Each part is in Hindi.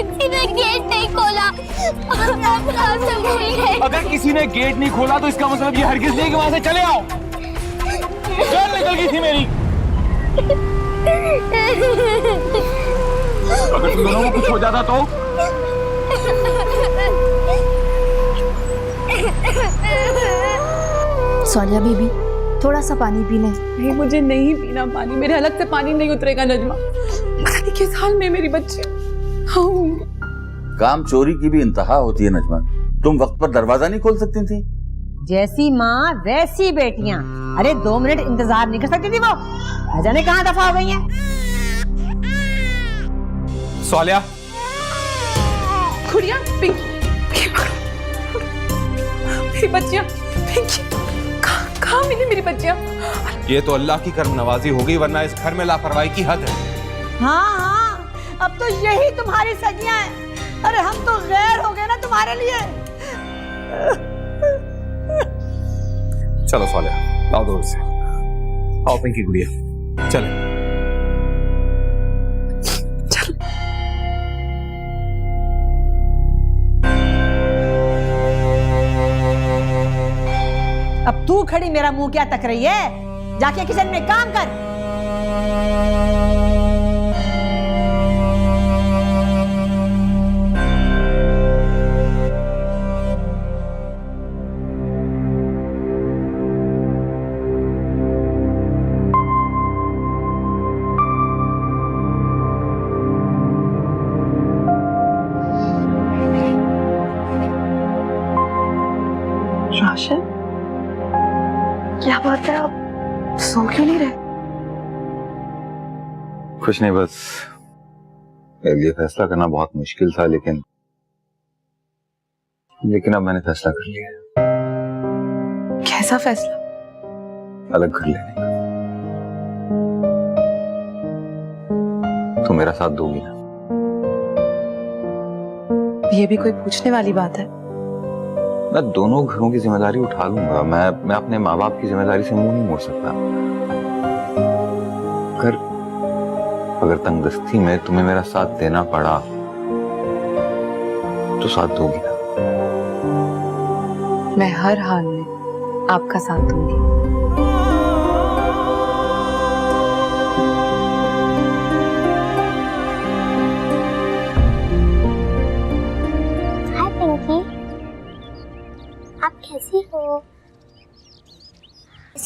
किसी ने गेट नहीं खोला। आप कहाँ से भूल गए? अगर किसी ने गेट नहीं खोला तो इसका मतलब ये हरगिज नहीं कि वहां से चले आओ। जान निकल गई थी मेरी। अगर तुम दोनों को कुछ हो जाता तो? सोनिया बीबी, थोड़ा सा पानी पी लें। नहीं, मुझे नहीं पीना पानी, मेरे हलक से पानी नहीं उतरेगा नजमा। पता नहीं किस हाल में मेरी बच्ची। काम चोरी की भी इंतहा होती है नजमा। तुम वक्त पर दरवाजा नहीं खोल सकती थी? जैसी माँ वैसी बेटियां। अरे 2 मिनट इंतजार नहीं कर सकती थी वो? न जाने कहाँ दफा हो गई हैं। सोनिया, खुड़िया, पिंकी, मेरी बच्चियां, पिंकी, कहाँ मिली मेरी बच्चियां? ये तो अल्लाह की करम नवाजी हो गई, वरना इस घर में लापरवाही की हद है। हाँ, अब तो यही तुम्हारी सजियां हैं। अरे हम तो गैर हो गए ना तुम्हारे लिए। चलो सोनिया, लाओ दूर से। आओ पिंकी गुड़िया, चले। अब तू खड़ी मेरा मुंह क्या तक रही है? जाके किचन में काम कर। राशन, क्या बात है, आप सो क्यों नहीं रहे? कुछ नहीं, बस मेरे लिए फैसला करना बहुत मुश्किल था, लेकिन अब मैंने फैसला कर लिया। कैसा फैसला? अलग घर लेने का। तुम मेरा साथ दोगी ना? ये भी कोई पूछने वाली बात है? मैं दोनों घरों की जिम्मेदारी उठा लूंगा। मैं अपने माँ बाप की जिम्मेदारी से मुंह नहीं मोड़ सकता। अगर तंगदस्ती में तुम्हें मेरा साथ देना पड़ा तो साथ दोगी ना? मैं हर हाल में आपका साथ दूंगी। हाय पिंकी, आप कैसी हो?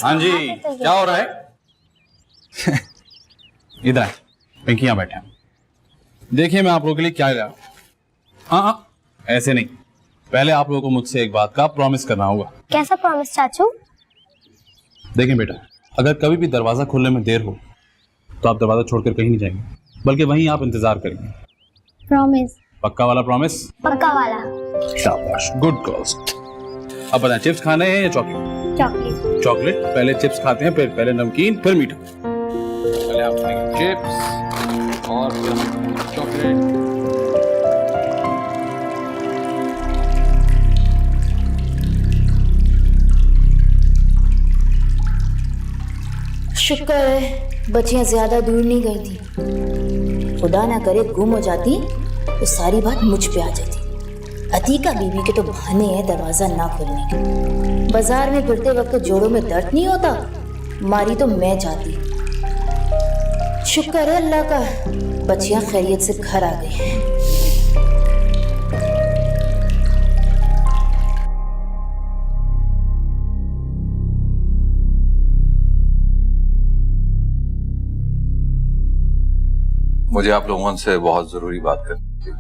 हाँ जी, क्या हो रहा है? इधर आए, पिंकी यहाँ बैठे हैं। देखिए मैं आप लोगों के लिए क्या लाया। हाँ, ऐसे नहीं, पहले आप लोगों को मुझसे एक बात का प्रॉमिस करना होगा। कैसा प्रॉमिस चाचू? देखिए बेटा, अगर कभी भी दरवाजा खोलने में देर हो तो आप दरवाजा छोड़कर कहीं नहीं जाएंगे, बल्कि वहीं आप इंतजार करेंगे। प्रॉमिस? पक्का वाला प्रॉमिस? पक्का वाला। शाबाश, गुड गर्ल्स। अब बताएं, चिप्स खाने हैं या चॉकलेट? चॉकलेट। चॉकलेट? पहले चिप्स खाते हैं, फिर पहले नमकीन, फिर मीठा। पहले आप खाएंगे चिप्स और फिर चॉकलेट। शुक्र है बच्चियां ज्यादा दूर नहीं गई थी। खुदा ना करे गुम हो जाती तो सारी बात मुझ पे आ जाती। अतीका बीबी के तो बहाने हैं दरवाजा ना खोलने के। बाजार में फिरते वक्त जोड़ों में दर्द नहीं होता, मारी तो मैं जाती। शुक्र है अल्लाह का, बच्चियां खैरियत से घर आ गई हैं। मुझे आप लोगों से बहुत जरूरी बात करनी थी।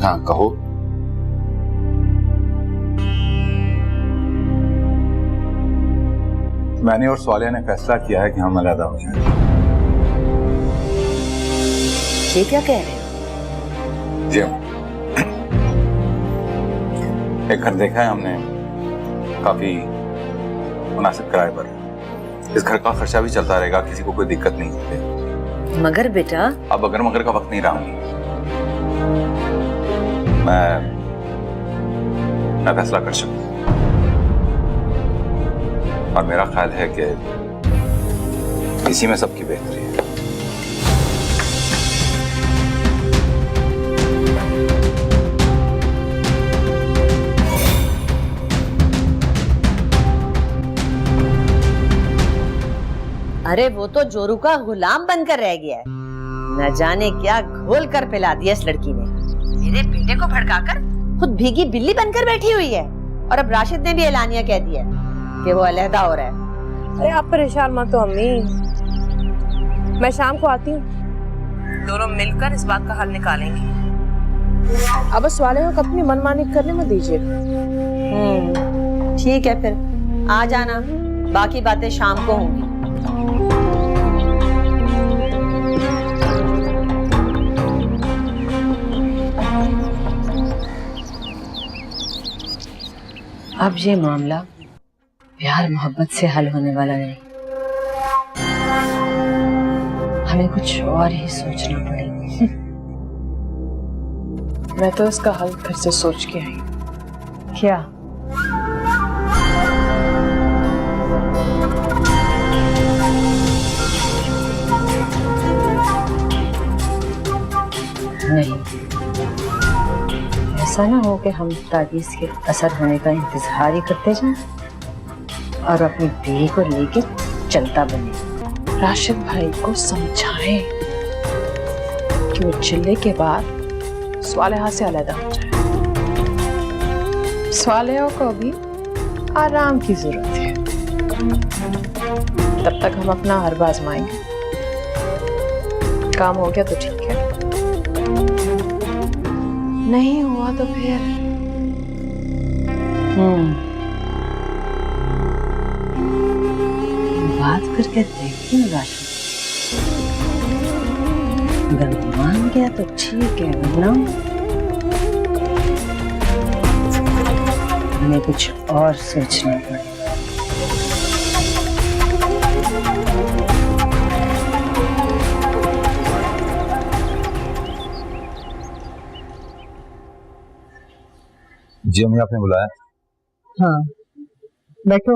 हाँ कहो। मैंने और सोनिया ने फैसला किया है कि हम अलग हो जाएं। ये क्या कह रहे हो? जी एक घर देखा है हमने, काफी मुनासिब किराए पर। इस घर का खर्चा भी चलता रहेगा, किसी को कोई दिक्कत नहीं होती। मगर बेटा, अब अगर मगर का वक्त नहीं रहा। मैं फैसला कर चुका और मेरा ख्याल है कि इसी में सबकी बेहतरी है। अरे वो तो जोरू का गुलाम बनकर रह गया है। न जाने क्या घोल कर पिला दिया इस लड़की ने। मेरे बेटे को भड़काकर खुद भीगी बिल्ली बनकर बैठी हुई है। और अब राशिद ने भी एलानिया कह दिया कि वो अलहदा हो रहा है। अरे आप परेशान मत हो अम्मी, मैं शाम को आती हूँ, दोनों मिलकर इस बात का हल निकालेंगे। अब उस वाले को अपनी मनमानी करने मत दीजिए। ठीक है, फिर आ जाना, बाकी बातें शाम को होंगी। अब ये मामला प्यार मोहब्बत से हल होने वाला नहीं, हमें कुछ और ही सोचना पड़ेगा। मैं तो इसका हल फिर से सोच के आई। क्या? नहीं, ऐसा ना हो कि हम ताबीज के असर होने का इंतजार ही करते जाएं और अपनी बीवी को लेके चलता बने। राशिद भाई को समझाएं कि वो चिल्ले के बाद स्वालेहा से अलग हो जाए। स्वालेहा को भी आराम की जरूरत है। तब तक हम अपना हर्ब आजमाएंगे। काम हो गया तो ठीक है, नहीं हुआ तो फिर बात करके देखती हूँ राशिद, अगर मान गया तो ठीक है, वरना हमें कुछ और सोचना पड़ेगा। जी अम्मी, आपने बुलाया? हाँ, बैठो।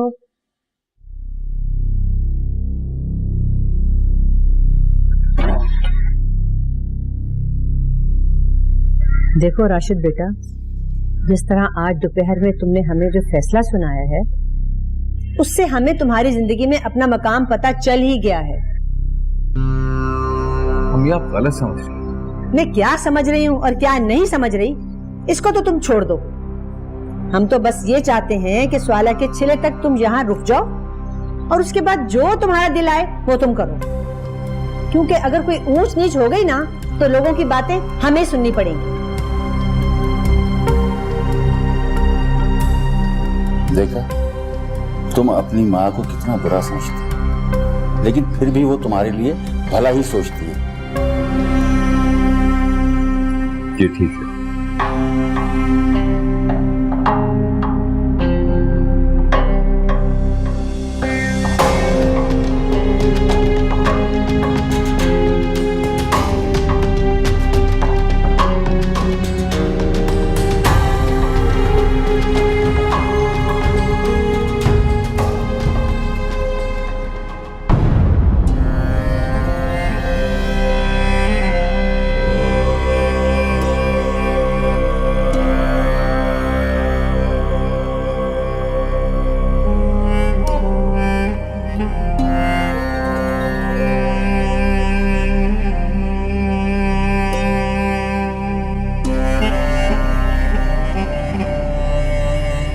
देखो राशिद बेटा, जिस तरह आज दोपहर में तुमने हमें जो फैसला सुनाया है, उससे हमें तुम्हारी जिंदगी में अपना मकाम पता चल ही गया है। अम्मी, आप गलत समझ रही हैं। मैं क्या समझ रही हूँ और क्या नहीं समझ रही, इसको तो तुम छोड़ दो। हम तो बस ये चाहते हैं कि स्वाला के छिले तक तुम यहाँ रुक जाओ और उसके बाद जो तुम्हारा दिल आए वो तुम करो। क्योंकि अगर कोई ऊंच नीच हो गई ना तो लोगों की बातें हमें सुननी पड़ेंगी। देखा, तुम अपनी माँ को कितना बुरा समझती, लेकिन फिर भी वो तुम्हारे लिए भला ही सोचती है। ये ठीक है।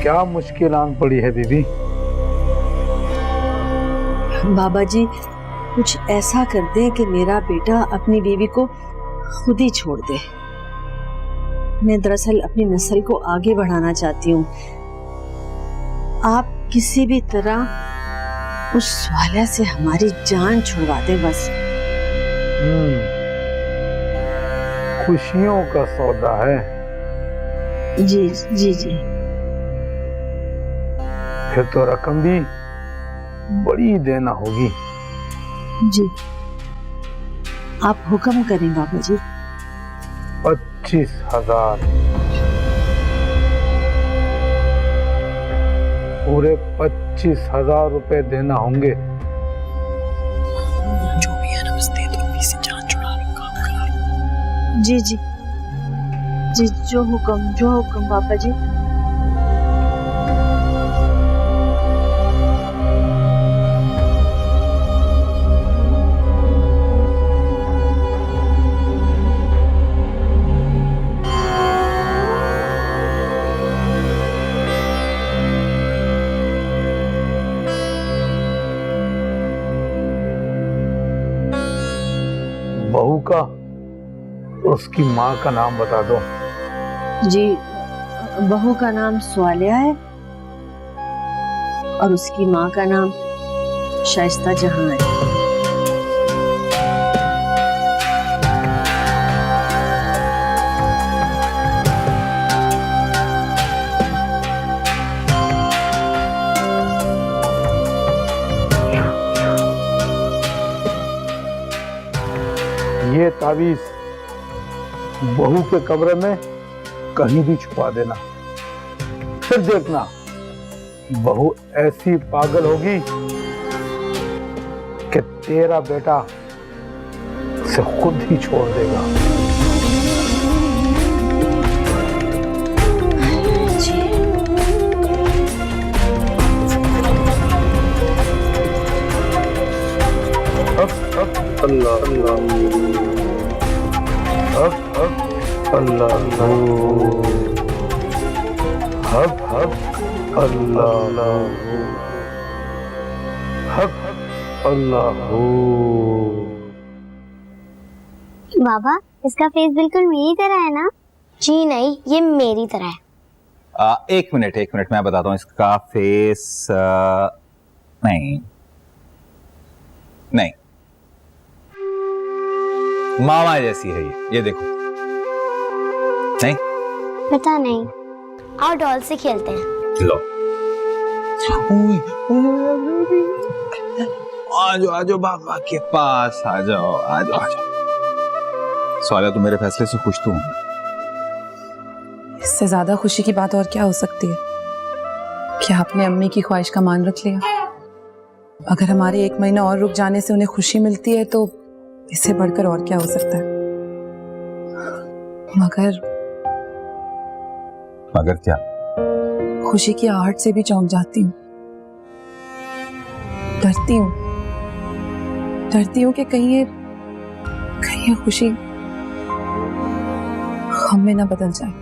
क्या मुश्किल आन पड़ी है बीबी? बाबा जी, कुछ ऐसा कर दें कि मेरा बेटा अपनी बीवी को खुद ही छोड़ दे। मैं दरअसल अपनी नस्ल को आगे बढ़ाना चाहती हूँ। आप किसी भी तरह उस स्वाला से हमारी जान छुड़वा दें बस। खुशियों का सौदा है। जी जी जी। फिर तो रकम भी बड़ी देना होगी। जी, आप हुक्म करें बाबा जी। 25,000, पूरे 25,000 रुपए देना होंगे। जो भी है ना, बस दे दो, अभी से जान छुड़ा लो, काम करा लो। जी जी जी, जो हुक्म बाबा जी। उसकी माँ का नाम बता दो। जी, बहू का नाम स्वालिया है और उसकी माँ का नाम शाइस्ता जहां है। ये तावीज बहू के कब्र में कहीं भी छुपा देना। फिर देखना बहू ऐसी पागल होगी कि तेरा बेटा उसे खुद ही छोड़ देगा। अल्लाह अल्लाह अल्लाह हब हब अल्लाह हब अल्लाह। बाबा, इसका फेस बिल्कुल मेरी तरह है ना? जी नहीं, ये मेरी तरह है। एक मिनट मैं बताता हूँ इसका फेस। नहीं, मामा जैसी है ये देखो। नहीं पता नहीं, आओ डॉल से खेलते हैं। लो, आजो बाबा के पास आ जाओ। स्वालिया, तुम मेरे फैसले से खुश तो हो? इससे ज्यादा खुशी की बात और क्या हो सकती है? क्या आपने अम्मी की ख्वाहिश का मान रख लिया? अगर हमारे 1 महीना और रुक जाने से उन्हें खुशी मिलती है तो इससे बढ़कर और क्या हो सकता है? मगर क्या? खुशी की आहट से भी चौंक जाती हूँ। डरती हूँ कि कहीं ये खुशी गम में ना बदल जाए।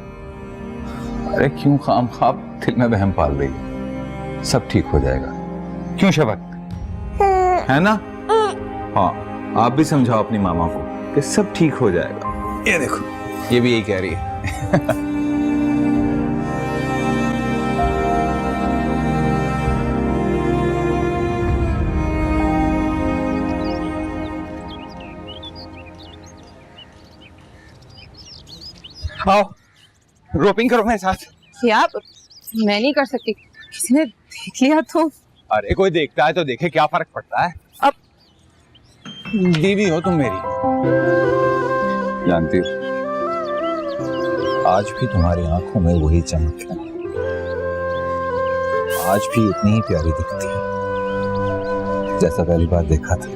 अरे क्यों खामख्वाह दिल में वहम पाल रही है? सब ठीक हो जाएगा। क्यों शफक, है ना? हाँ, आप भी समझाओ अपनी मामा को कि सब ठीक हो जाएगा। ये देखो, ये भी यही कह रही है। आओ, रोपिंग करो मेरे साथ। क्या? मैं नहीं कर सकती, किसी ने देख लिया तो? अरे कोई देखता है तो देखे, क्या फर्क पड़ता है? अब बीवी हो तुम मेरी। जानती हो, आज भी तुम्हारी आंखों में वही चमक है, आज भी इतनी ही प्यारी दिखती है जैसा पहली बार देखा था।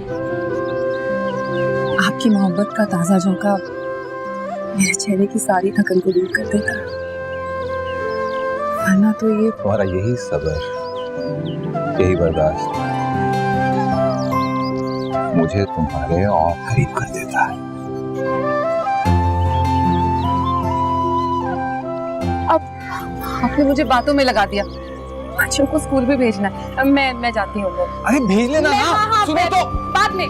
आपकी मोहब्बत का ताजा झोंका मेरे चेहरे की सारी थकन को दूर कर देता है। वरना तो ये तुम्हारा यही सब्र, यही बर्दाश्त मुझे तुम्हारे और करीब कर देता है। अब आपने मुझे बातों में लगा दिया। बच्चों को स्कूल भी भेजना है। मैं जाती हूँ। अरे भेज लेना ना। हाँ, सुनो तो। बाद में।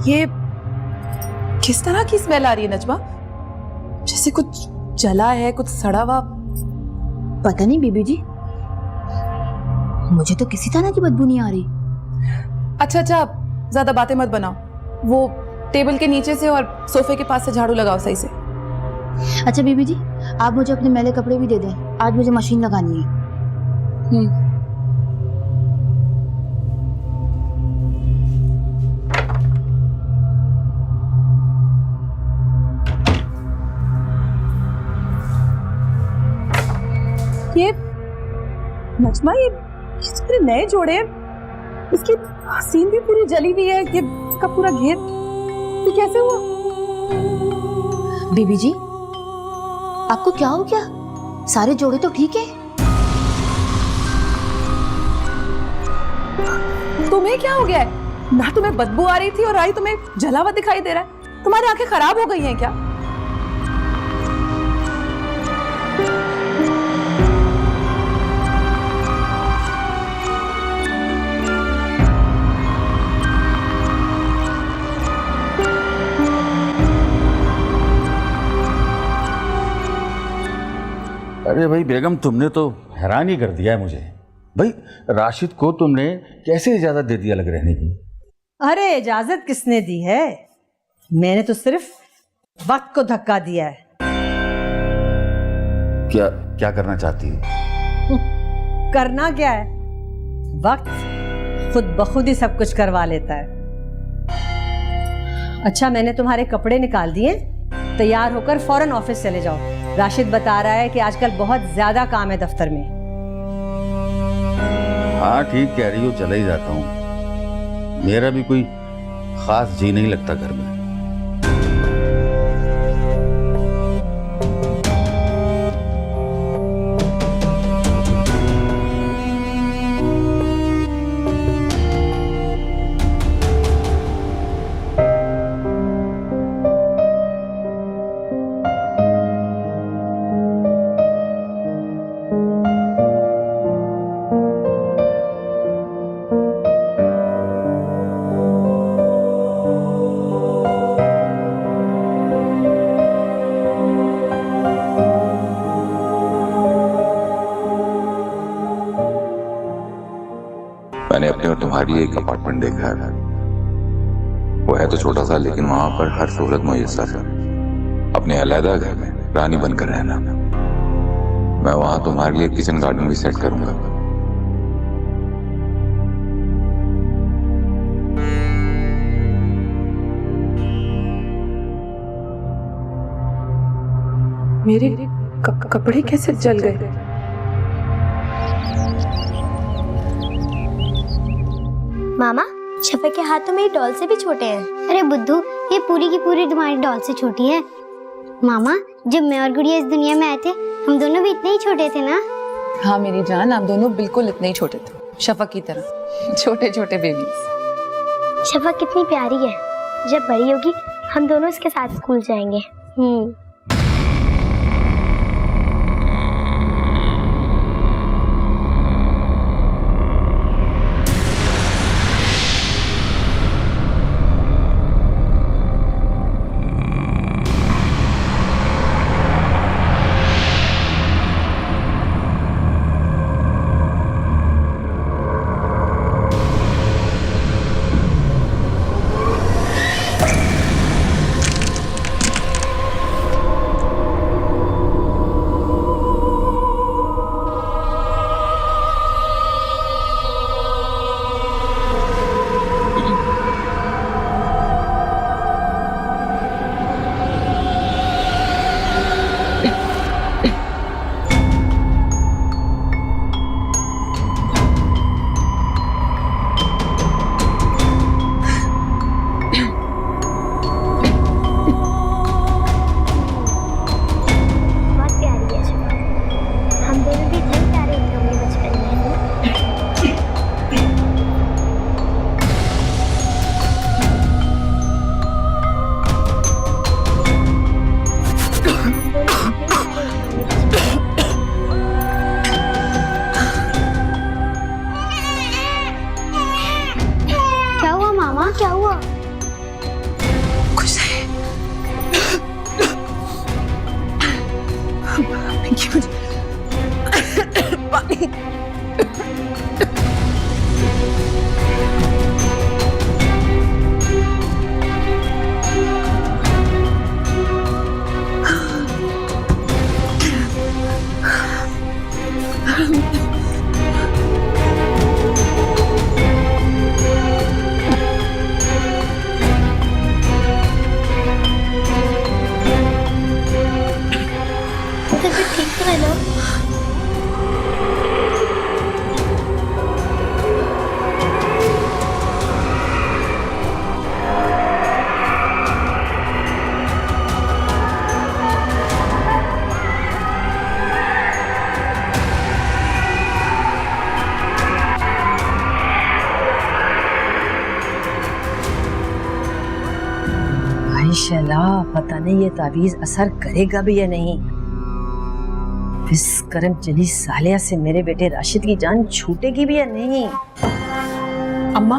ये किस तरह की स्मेल आ रही है नजमा? जैसे कुछ जला है, कुछ सड़ा हुआ। पता नहीं बीबी जी, मुझे तो किसी तरह की बदबू नहीं आ रही। अच्छा अच्छा, ज्यादा बातें मत बनाओ। वो टेबल के नीचे से और सोफे के पास से झाड़ू लगाओ सही से। अच्छा बीबी जी, आप मुझे अपने मैले कपड़े भी दे दें, आज मुझे मशीन लगानी है। ये नजमा, ये पूरे नए जोड़े, इसकी सीन भी पूरी जली हुई है, ये इसका पूरा घेर, ये कैसे हुआ? बीबी जी, आपको क्या हो गया? सारे जोड़े तो ठीक है। तुम्हें क्या हो गया है? ना तुम्हें बदबू आ रही थी और आई तुम्हें जला हुआ दिखाई दे रहा है। तुम्हारी आंखें खराब हो गई हैं क्या? अरे भाई बेगम, तुमने तो हैरान ही कर दिया है मुझे। भाई राशिद को तुमने कैसे इजाजत दे दिया अलग रहने की? अरे इजाजत किसने दी है? मैंने तो सिर्फ वक्त को धक्का दिया है। क्या क्या करना चाहती हो? करना क्या है, वक्त खुद बखुद ही सब कुछ करवा लेता है। अच्छा, मैंने तुम्हारे कपड़े निकाल दिए, तैयार होकर फौरन ऑफिस चले जाओ। राशिद बता रहा है कि आजकल बहुत ज्यादा काम है दफ्तर में। हाँ ठीक कह रही हो, चला ही जाता हूँ। मेरा भी कोई खास जी नहीं लगता घर में। मैंने अपने और तुम्हारे लिए एक अपार्टमेंट देखा है। वो है तो छोटा सा, लेकिन वहां पर हर सहूलत मुयस्सर है। अपने अलग घर में रानी बनकर रहना। मैं वहां तुम्हारे लिए किचन गार्डन भी सेट करूंगा। मेरे कपड़े कैसे जल गए? मामा, शफा के हाथ तो मेरी डॉल से भी छोटे हैं। अरे बुद्धू, ये पूरी की पूरी तुम्हारी डॉल से छोटी है। मामा, जब मैं और गुड़िया इस दुनिया में आए थे, हम दोनों भी इतने ही छोटे थे ना? हाँ मेरी जान, आप दोनों बिल्कुल इतने ही छोटे थे, शफा की तरह, छोटे छोटे बेबीज। शफा कितनी प्यारी है। जब बड़ी होगी हम दोनों इसके साथ स्कूल जाएंगे। हाय शैला, पता नहीं ये ताबीज असर करेगा भी या नहीं। इस करम चली सालिया से मेरे बेटे राशिद की जान छूटेगी भी या नहीं। अम्मा,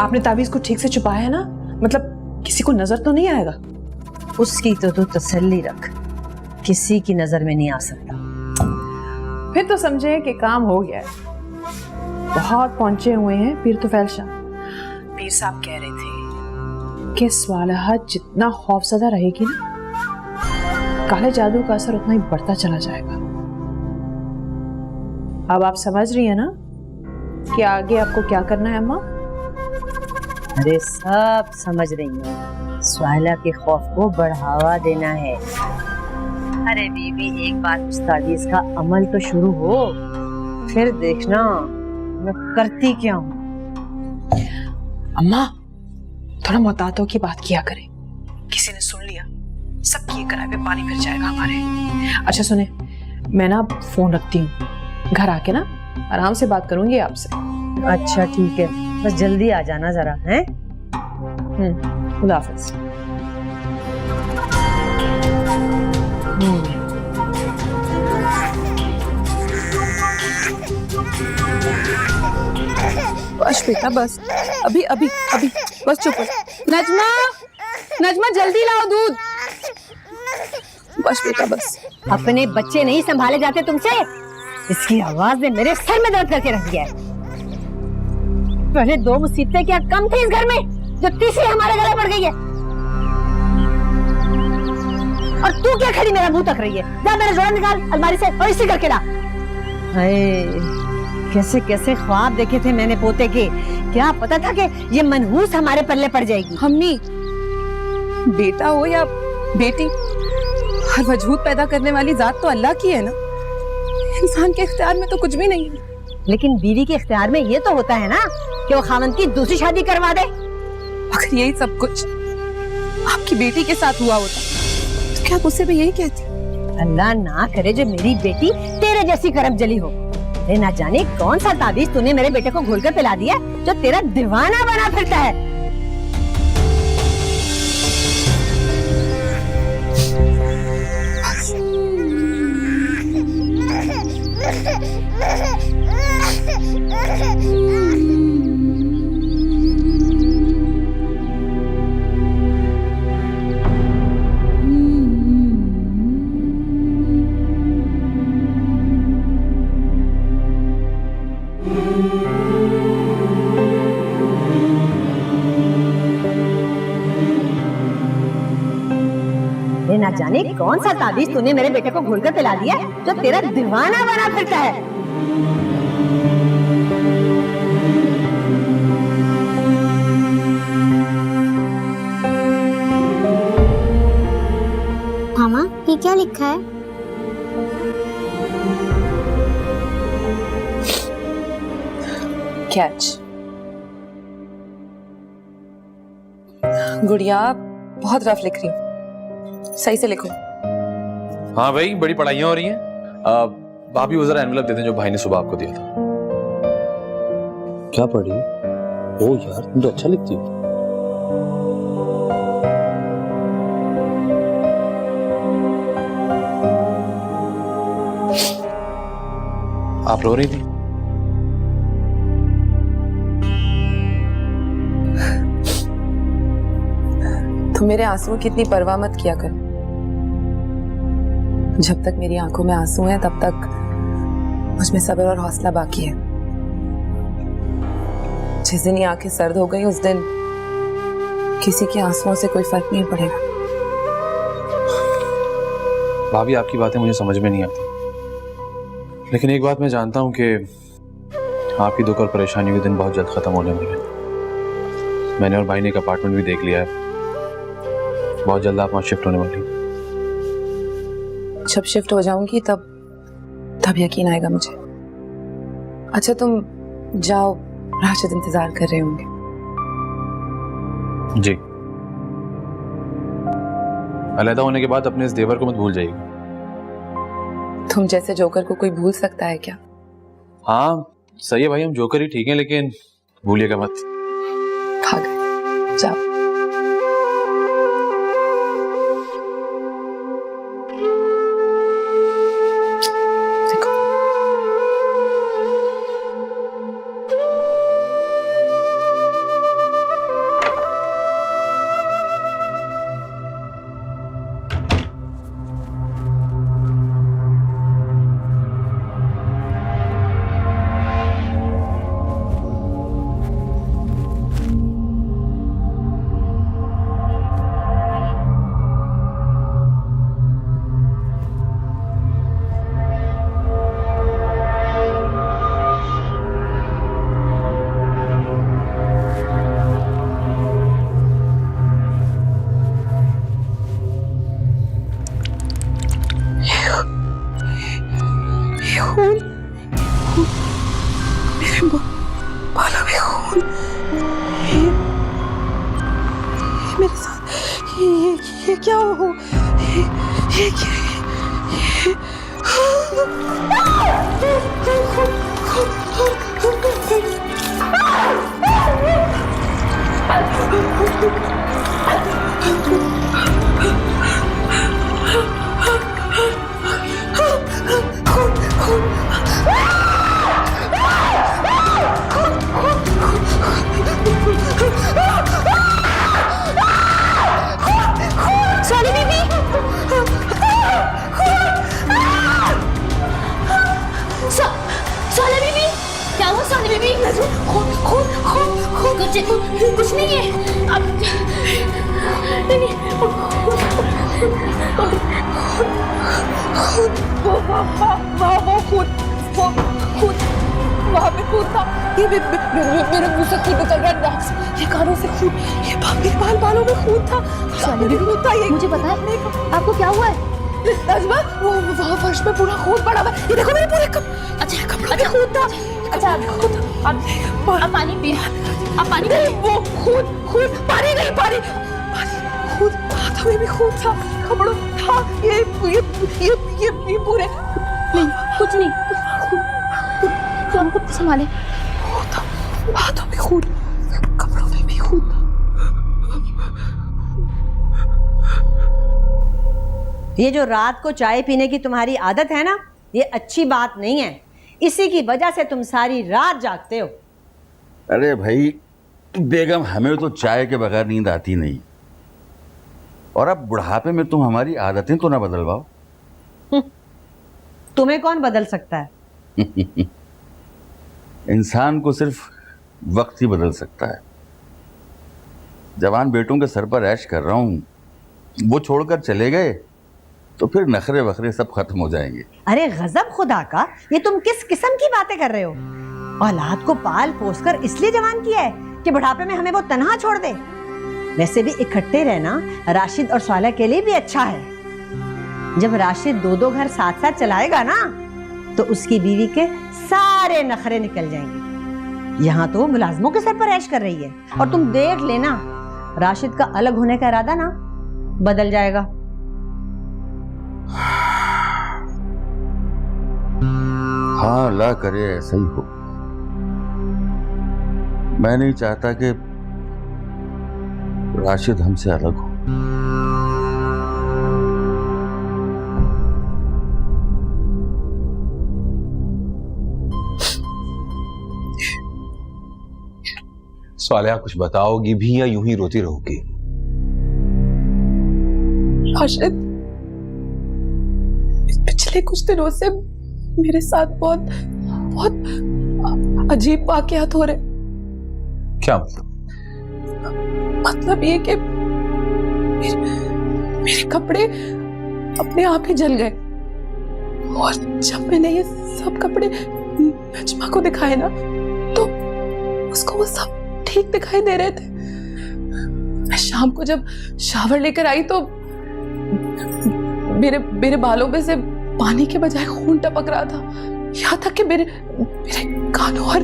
आपने ताबीज को ठीक से छुपाया है ना? मतलब किसी को नजर तो नहीं आएगा? उसकी तो तू तसल्ली रख, किसी की नजर में नहीं आ सकता। फिर तो समझे कि काम हो गया है। बहुत पहुंचे हुए हैं पीर तुफैल शाह। पीर साहब कह रहे थे कि स्वालहा जितना खौफजदा रहेगी ना, काले जादू का असर उतना ही बढ़ता चला जाएगा। अब आप समझ रही हैं ना कि आगे आपको क्या करना है अम्मा? अरे सब समझ रही हूँ, स्वाला के खौफ को बढ़ावा देना है। अरे बीबी, एक बार उस ताबीज का अमल तो शुरू हो, फिर देखना मैं करती क्या हूँ। अम्मा, थोड़ा मोहतातों की बात किया करें। किसी ने सुन लिया, सब किए कराए पे पानी फिर जाएगा हमारे। अच्छा सुने, मैं ना फोन रखती हूँ, घर आके ना आराम से बात करूंगी आपसे। अच्छा ठीक है, बस जल्दी आ जाना जरा, हैं? खुदा हाफिज। बस बेटा बस, अभी अभी अभी बस चुप हो। नजमा, नजमा जल्दी लाओ दूध। बस बेटा बस। अपने बच्चे नहीं संभाले जाते तुमसे? इसकी आवाज ने मेरे सर में दर्द करके रख दिया है। पहले दो मुसीबतें क्या कम थी इस घर में, जो तीसरी हमारे गले पड़ गई है। और तू क्या खड़ी मेरा मुंह तक रही है? जा मेरे जोड़ निकाल अलमारी से और इसी करके ला। कैसे कैसे ख्वाब देखे थे मैंने पोते के, क्या पता था कि ये मनहूस हमारे पल्ले पड़ जाएगी। अम्मी, बेटा हो या बेटी, हर वजूद पैदा करने वाली जात तो अल्लाह की है ना। इंसान के इख्तियार में तो कुछ भी नहीं है। लेकिन बीवी के इख्तियार में ये तो होता है ना कि वो खामन की दूसरी शादी करवा दे। अगर यही सब कुछ आपकी बेटी के साथ हुआ होता तो क्या मुझसे भी यही कहती? अल्लाह ना करे जो मेरी बेटी तेरे जैसी करम जली हो। अरे ना जाने कौन सा ताबीज तूने मेरे बेटे को घोलकर पिला दिया जो तेरा दीवाना बना फिरता है। ना जाने कौन सा ताबीज तूने मेरे बेटे को घोलकर पिला दिया जो तेरा दीवाना बना फिरता है। मामा, ये क्या लिखा है? कैच। गुड़िया बहुत रफ लिख रही हो, सही से लिखो। हाँ भाई, बड़ी पढ़ाइयाँ हो रही हैं। भाभी वो जरा एनवेलप दे दें जो भाई ने सुबह आपको दिया था। क्या पढ़ी? ओ यार, तुम तो अच्छा लिखती हो। आप रो रही थी? तुम मेरे आंसुओं की इतनी परवाह मत किया करो। जब तक मेरी आंखों में आंसू हैं तब तक मुझ में सब्र और हौसला बाकी है। जिस दिन ये आंखें सर्द हो गई उस दिन किसी के आंसुओं से कोई फर्क नहीं पड़ेगा। भाभी, आपकी बातें मुझे समझ में नहीं आती, लेकिन एक बात मैं जानता हूं कि आपकी दुख और परेशानी के दिन बहुत जल्द खत्म होने वाले हैं। मैंने और भाई ने एक अपार्टमेंट भी देख लिया है, बहुत जल्द आप वहां शिफ्ट होने वाली। जब शिफ्ट हो जाऊंगी तब यकीन आएगा मुझे। अच्छा तुम जाओ, राशिद इंतजार कर रहे होंगे। जी। अलहदा होने के बाद अपने इस देवर को मत भूल जाइएगा। तुम जैसे जोकर को कोई भूल सकता है क्या? हाँ सही है भाई, हम जोकर ही ठीक हैं, लेकिन भूलिएगा मत। भाग जाओ। मेरे साथ ये क्या हो ये क्या सोनी बीबी, सोनी बीबी, क्या हुआ सोनी बीबी? कुछ नहीं है। अब नहीं, वो खून वहाँ पे खून था। ये मेरे मुंह से खून निकल रहा है, नाक से, ये कानों से खून, ये बालों में खून था। खून था ये। मुझे पता है आपको क्या हुआ है। नज़मा, वो वहाँ फर्श पे पूरा खून पड़ा हुआ है। ये देखो मेरे पूरे अच्छा कपड़ों में खून था। अच्छा आप पानी पिए, आप पानी पिए। वो खून पानी नहीं, पानी खून, हाथों में भी खून था, कपड़ों था, ये पूरे नहीं, कुछ नहीं, तो हमको संभाले। हाथों में खून, कपड़ों में भी खून था। ये जो रात को चाय पीने की तुम्हारी आदत है ना, ये अच्छी बात नहीं है। इसी की वजह से तुम सारी रात जागते हो। अरे भाई बेगम, हमें तो चाय के बगैर नींद आती नहीं, और अब बुढ़ापे में तुम हमारी आदतें तो ना बदलवाओ। तुम्हें कौन बदल सकता है? इंसान को सिर्फ वक्त ही बदल सकता है। जवान बेटों के सर पर ऐश कर रहा हूं, वो छोड़कर चले गए तो फिर नखरे वखरे सब खत्म हो जाएंगे। अरे गजब खुदा का, ये तुम किस किस्म की बातें कर रहे हो? औलाद को पाल पोस कर इसलिए जवान किया है कि बुढ़ापे में हमें वो तन्हा छोड़ दे। वैसे भी इकट्ठे रहना राशिद और स्वाला के लिए भी अच्छा है। जब राशिद दो घर साथ साथ चलाएगा ना, तो उसकी बीवी के सारे नखरे निकल जाएंगे। यहाँ तो मुलाजमों के सर पर ऐश कर रही है, और तुम देख लेना राशिद का अलग होने का इरादा ना बदल जाएगा। हाँ, अल्लाह करे ऐसा ही हो। मैं नहीं चाहता कि राशिद हमसे अलग हो। सालिया, कुछ बताओगी भी या यूं ही रोती रहोगी? राशिद, पिछले कुछ दिनों से मेरे साथ बहुत अजीब वाकयात हो रहे। क्या मतलब ये कि मेरे कपड़े अपने आप ही जल गए, और जब मैंने ये सब कपड़े नजमा को दिखाए ना, तो उसको वो सब ठीक दिखाई दे रहे थे। मैं शाम को जब शावर लेकर आई तो मेरे बालों में से पानी के बजाय खून टपक रहा था। यहाँ तक कि मेरे कानों और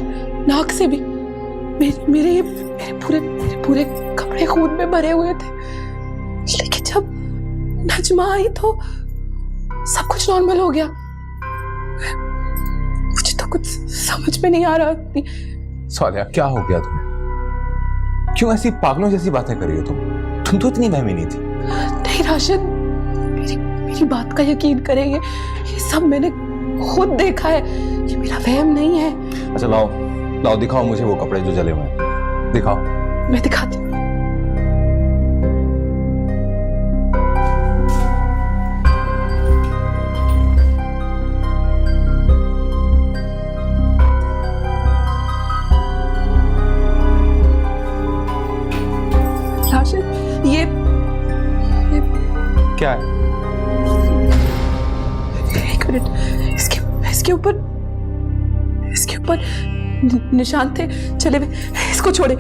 नाक से भी मेरे पूरे कपड़े खून में भरे हुए थे। लेकिन जब नजमा आई तो सब कुछ नॉर्मल हो गया। मुझे तो कुछ समझ में नहीं आ रहा थी। सालिया, क्या हो गया तुम्हें? क्यों ऐसी पागलों जैसी बातें कर रही हो तुम तो इतनी बहमी नहीं थी। नहीं राशिद, मेरी बात का यकीन करेंगे, ये सब मैंने खुद देखा है, ये मेरा वहम नहीं है। अच्छा लाओ दिखाओ मुझे वो कपड़े जो जले हुए हैं, दिखाओ। मैं दिखाती हूँ। राशिद, ये क्या है? एक मिनट, इसके ऊपर निशान थे जले हुए। इसको छोड़े,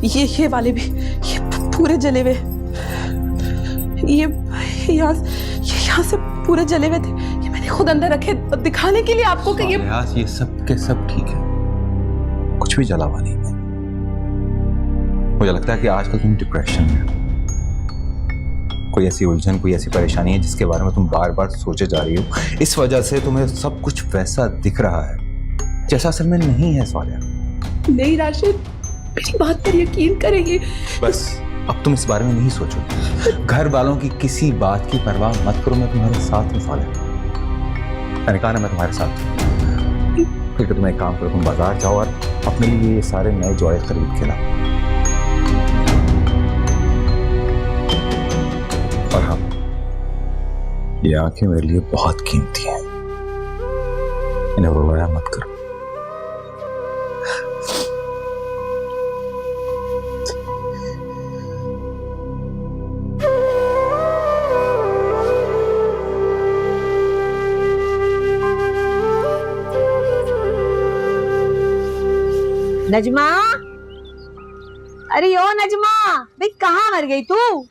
ये वाले भी, ये पूरे जले हुए। ये यहाँ से पूरे जले हुए थे। ये मैंने खुद अंदर रखे दिखाने के लिए आपको कि ये सब के सब ठीक है, कुछ भी जला हुआ नहीं है। मुझे लगता है कि आजकल तुम डिप्रेशन में हो। कोई ऐसी उलझन, कोई ऐसी परेशानी है जिसके बारे में तुम बार बार सोचे जा रही हो, इस वजह से तुम्हें सब कुछ वैसा दिख रहा है जैसा असल में नहीं है स्वालिया। नहीं राशिद, मेरी बात पर यकीन करेंगे। बस अब तुम इस बारे में नहीं सोचो, घर वालों की किसी बात की परवाह मत करो, मैं तुम्हारे साथ हूँ स्वालिया। मैंने कहा ना मैं तुम्हारे साथ हूँ। फिर तुम एक काम करो, तुम बाजार जाओ और अपने लिए ये सारे नए जोड़े खरीद के लाओ। और हाँ, ये आंखें मेरे लिए बहुत कीमती हैं, इन्हें रोया मत करो। नजमा, अरे ओ नजमा, भाई कहाँ मर गई तू?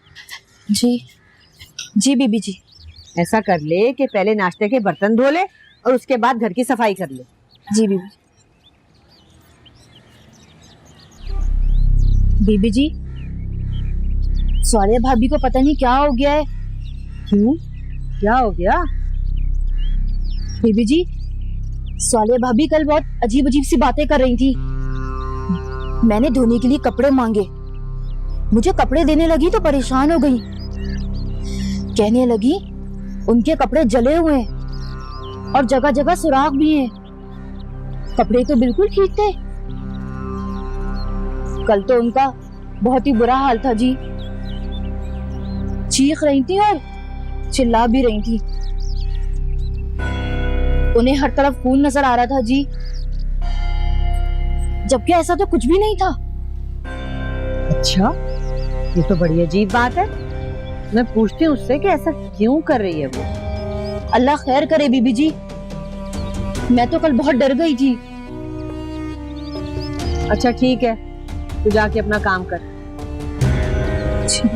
जी बीबी जी। ऐसा कर ले कि पहले नाश्ते के बर्तन धो ले और उसके बाद घर की सफाई कर ले। जी बीबी। बीबी जी, स्वालिया भाभी को पता नहीं क्या हो गया है। क्यों, क्या हो गया? बीबी जी, स्वालिया भाभी कल बहुत अजीब अजीब सी बातें कर रही थी। मैंने धोने के लिए कपड़े मांगे, मुझे कपड़े देने लगी तो परेशान हो गई। कहने लगी उनके कपड़े जले हुए हैं और जगह जगह सुराख भी हैं। कपड़े तो बिल्कुल ठीक थे। कल तो उनका बहुत ही बुरा हाल था जी, चीख रही थी और चिल्ला भी रही थी। उन्हें हर तरफ खून नजर आ रहा था जी, जबकि ऐसा तो कुछ भी नहीं था। अच्छा, ये तो बड़ी अजीब बात है। मैं पूछती हूँ उससे कि ऐसा क्यों कर रही है वो। अल्लाह खैर करे बीबी जी, मैं तो कल बहुत डर गई थी। अच्छा ठीक है, तू जाके अपना काम कर। जी।